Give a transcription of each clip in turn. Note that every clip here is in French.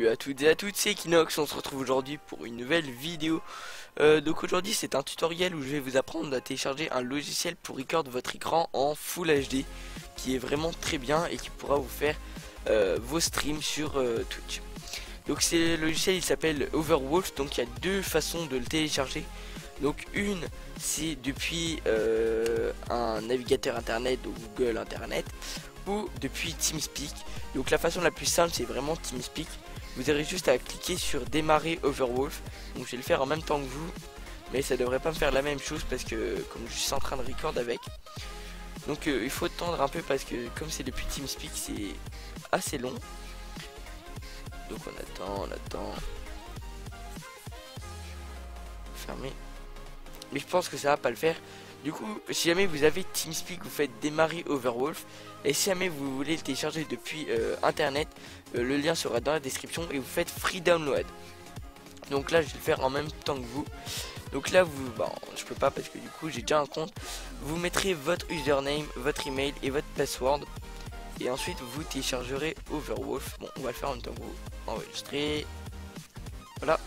Salut à toutes et à tous, c'est Equinox, on se retrouve aujourd'hui pour une nouvelle vidéo. Donc aujourd'hui c'est un tutoriel où je vais vous apprendre à télécharger un logiciel pour record votre écran en Full HD, qui est vraiment très bien et qui pourra vous faire vos streams sur Twitch. Donc c'est le logiciel, il s'appelle Overwolf, donc il y a deux façons de le télécharger. Donc une c'est depuis un navigateur internet, donc Google Internet, ou depuis TeamSpeak. Donc la façon la plus simple c'est vraiment TeamSpeak. Vous aurez juste à cliquer sur démarrer Overwolf. Donc je vais le faire en même temps que vous, mais ça devrait pas me faire la même chose parce que comme je suis en train de record avec. Donc il faut attendre un peu parce que comme c'est depuis TeamSpeak c'est assez long. Donc on attend. Fermer. Mais je pense que ça va pas le faire. Du coup, si jamais vous avez TeamSpeak, vous faites démarrer Overwolf. Et si jamais vous voulez le télécharger depuis internet, le lien sera dans la description et vous faites free download. Donc là, je vais le faire en même temps que vous. Donc là, je peux pas parce que du coup, j'ai déjà un compte. Vous mettrez votre username, votre email et votre password. Et ensuite, vous téléchargerez Overwolf. Bon, on va le faire en même temps que vous. Enregistrer. Voilà.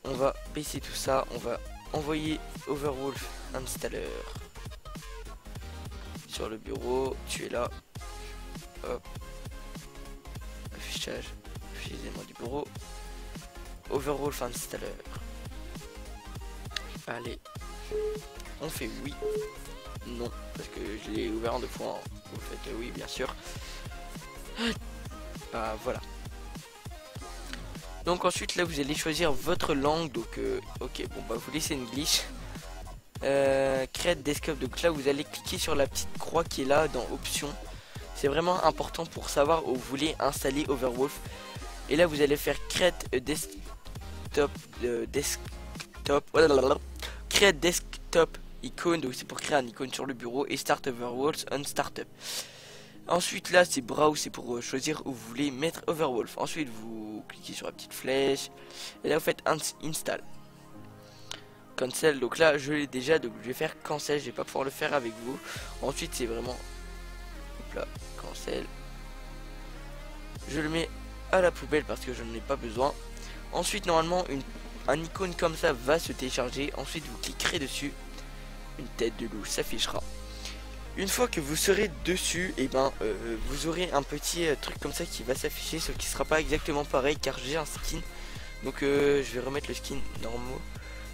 On va baisser tout ça. On va envoyer Overwolf installer sur le bureau. Tu es là. Hop. Affichage. Affichage du bureau. Overwolf installer. Allez. On fait oui. Non. Parce que je l'ai ouvert en deux fois. Vous faites oui, bien sûr. Ah, voilà. Donc ensuite là vous allez choisir votre langue. Donc ok, bon bah vous laissez une glitch. Create desktop. Donc là vous allez cliquer sur la petite croix qui est là dans options. C'est vraiment important pour savoir où vous voulez installer Overwolf. Et là vous allez faire create a desktop, create desktop icône. Donc c'est pour créer un icône sur le bureau. Et start Overwolf on startup. Ensuite là c'est browse, c'est pour choisir où vous voulez mettre Overwolf. Ensuite vous cliquez sur la petite flèche et là vous faites install. Cancel, donc là je l'ai déjà, donc je vais faire cancel, je vais pas pouvoir le faire avec vous. Ensuite c'est vraiment hop là, cancel. Je le mets à la poubelle parce que je n'en ai pas besoin. Ensuite normalement un icône comme ça va se télécharger. Ensuite vous cliquerez dessus, une tête de loup s'affichera. Une fois que vous serez dessus, et vous aurez un petit truc comme ça qui va s'afficher, sauf qui sera pas exactement pareil car j'ai un skin. Donc je vais remettre le skin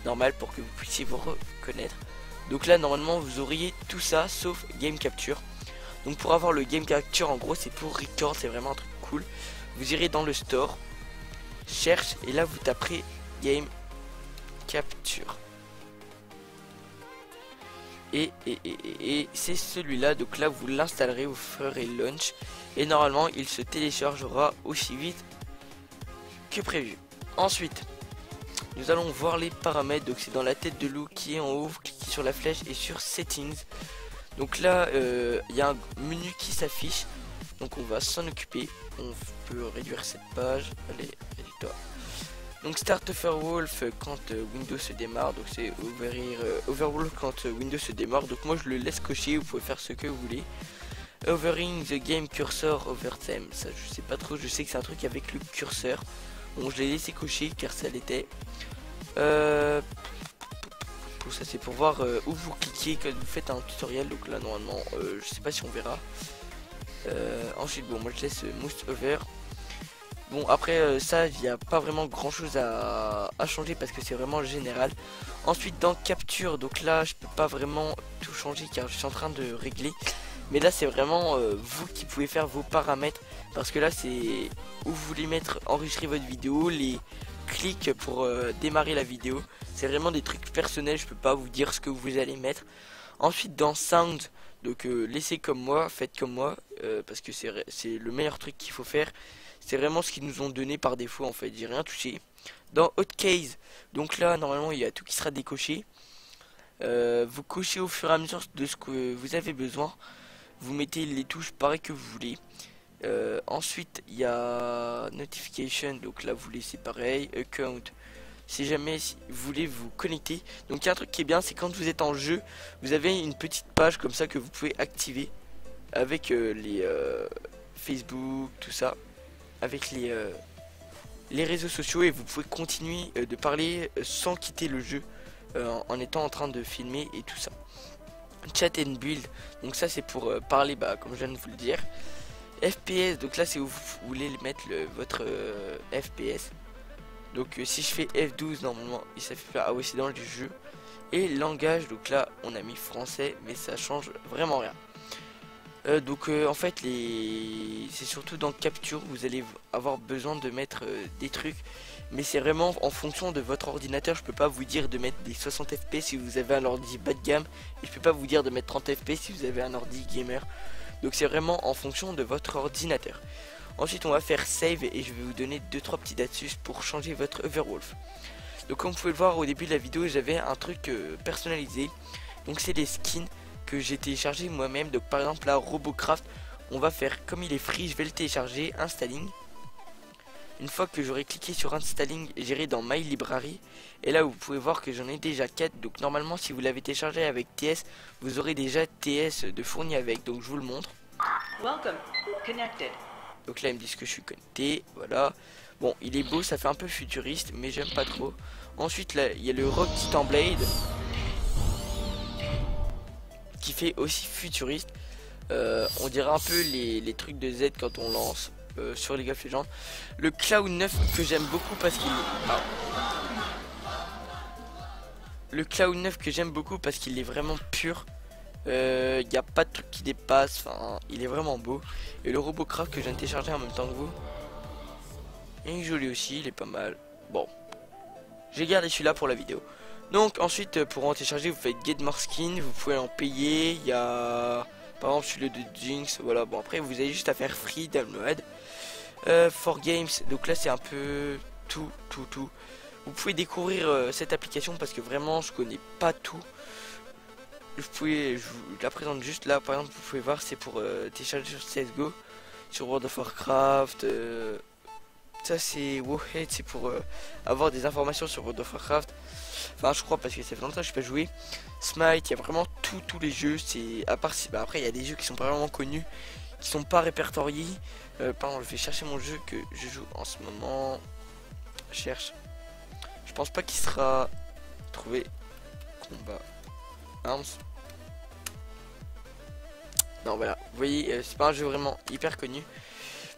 normal pour que vous puissiez vous reconnaître. Donc là normalement vous auriez tout ça sauf game capture. Donc pour avoir le game capture en gros c'est pour record, c'est vraiment un truc cool. Vous irez dans le store, cherche et là vous taperez game capture. Et c'est celui-là, donc là vous l'installerez, vous ferez launch et normalement il se téléchargera aussi vite que prévu. Ensuite nous allons voir les paramètres, donc c'est dans la tête de loup qui est en haut, vous cliquez sur la flèche et sur settings. Donc là il y a un menu qui s'affiche, donc on va s'en occuper. On peut réduire cette page, allez réduis-toi. Donc start Overwolf quand Windows se démarre, donc c'est ouvrir Overwolf quand Windows se démarre. Donc moi je le laisse cocher, vous pouvez faire ce que vous voulez. Overing the game cursor over them, ça je sais pas trop, je sais que c'est un truc avec le curseur. Bon je l'ai laissé cocher car ça l'était. Pour ça c'est pour voir où vous cliquez quand vous faites un tutoriel. Donc là normalement je sais pas si on verra. Ensuite bon moi je laisse mouse over. Bon après ça il n'y a pas vraiment grand chose à changer parce que c'est vraiment général. Ensuite dans capture, donc là je peux pas vraiment tout changer car je suis en train de régler. Mais là c'est vraiment vous qui pouvez faire vos paramètres. Parce que là c'est où vous voulez mettre enregistrer votre vidéo, les clics pour démarrer la vidéo. C'est vraiment des trucs personnels, je peux pas vous dire ce que vous allez mettre. Ensuite dans sound, donc laissez comme moi, faites comme moi parce que c'est le meilleur truc qu'il faut faire. C'est vraiment ce qu'ils nous ont donné par défaut en fait, j'ai rien touché. Dans Hotkeys, donc là normalement il y a tout qui sera décoché. Vous cochez au fur et à mesure de ce que vous avez besoin. Vous mettez les touches pareil que vous voulez. Ensuite il y a Notification, donc là vous laissez pareil. Account, si jamais vous voulez vous connecter. Donc il y a un truc qui est bien, c'est quand vous êtes en jeu, vous avez une petite page comme ça que vous pouvez activer avec les Facebook, tout ça. Avec les les réseaux sociaux et vous pouvez continuer de parler sans quitter le jeu en étant en train de filmer et tout ça. Chat and build, donc ça c'est pour parler, comme je viens de vous le dire. FPS, donc là c'est où vous voulez mettre votre FPS. Donc si je fais F12 normalement il s'affiche là, ah oui c'est dans le jeu. Et langage, donc là on a mis français mais ça change vraiment rien. En fait c'est surtout dans capture vous allez avoir besoin de mettre des trucs, mais c'est vraiment en fonction de votre ordinateur. Je peux pas vous dire de mettre des 60 fps si vous avez un ordi bas de gamme, et je peux pas vous dire de mettre 30 fps si vous avez un ordi gamer. Donc c'est vraiment en fonction de votre ordinateur. Ensuite on va faire save et je vais vous donner 2-3 petits astuces pour changer votre Overwolf. Donc comme vous pouvez le voir au début de la vidéo, j'avais un truc personnalisé. Donc c'est les skins que j'ai téléchargé moi-même. Donc par exemple là Robocraft, on va faire comme il est free, je vais le télécharger, installing. Une fois que j'aurai cliqué sur installing, j'irai dans my library et là vous pouvez voir que j'en ai déjà 4. Donc normalement si vous l'avez téléchargé avec TS, vous aurez déjà TS de fourni avec. Donc je vous le montre. Welcome. Connected. Donc là ils me disent que je suis connecté, voilà. Bon il est beau, ça fait un peu futuriste mais j'aime pas trop. Ensuite là il y a le Rock Titan Blade qui fait aussi futuriste. On dirait un peu les trucs de Z quand on lance sur League of Legends. Le Cloud 9 que j'aime beaucoup parce qu'il Le Cloud 9 que j'aime beaucoup parce qu'il est vraiment pur. Il n'y a pas de truc qui dépasse, enfin il est vraiment beau. Et le Robocraft que je viens de télécharger en même temps que vous, il est joli aussi, il est pas mal. Bon, j'ai gardé celui-là pour la vidéo. Donc ensuite pour en télécharger vous faites get more skin, vous pouvez en payer. Il y a par exemple celui de Jinx, voilà. Bon après vous avez juste à faire free download. For games, donc là c'est un peu tout. Vous pouvez découvrir cette application parce que vraiment je connais pas tout. Je vous la présente juste là. Par exemple vous pouvez voir, c'est pour télécharger sur CSGO, sur World of Warcraft. Ça c'est Wowhead, c'est pour avoir des informations sur World of Warcraft. Enfin je crois parce que ça fait longtemps que je n'ai pas joué. Smite, il y a vraiment tous les jeux. C'est à part si après il y a des jeux qui sont pas vraiment connus, qui sont pas répertoriés. Par exemple je vais chercher mon jeu que je joue en ce moment. Je cherche. Je pense pas qu'il sera trouvé. Combat Arms. Non voilà, vous voyez c'est pas un jeu vraiment hyper connu,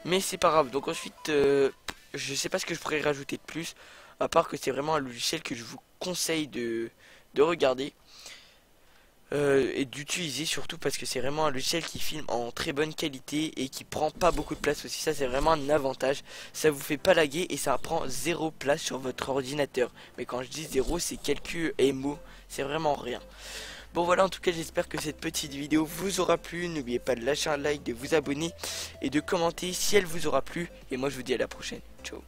mais c'est pas grave. Donc ensuite je sais pas ce que je pourrais rajouter de plus, à part que c'est vraiment un logiciel que je vous conseille de regarder et d'utiliser, surtout parce que c'est vraiment un logiciel qui filme en très bonne qualité et qui prend pas beaucoup de place aussi. Ça c'est vraiment un avantage, ça vous fait pas laguer et ça prend 0 place sur votre ordinateur. Mais quand je dis 0 c'est quelques MO, c'est vraiment rien. Bon voilà, en tout cas j'espère que cette petite vidéo vous aura plu. N'oubliez pas de lâcher un like, de vous abonner et de commenter si elle vous aura plu. Et moi je vous dis à la prochaine. Ciao.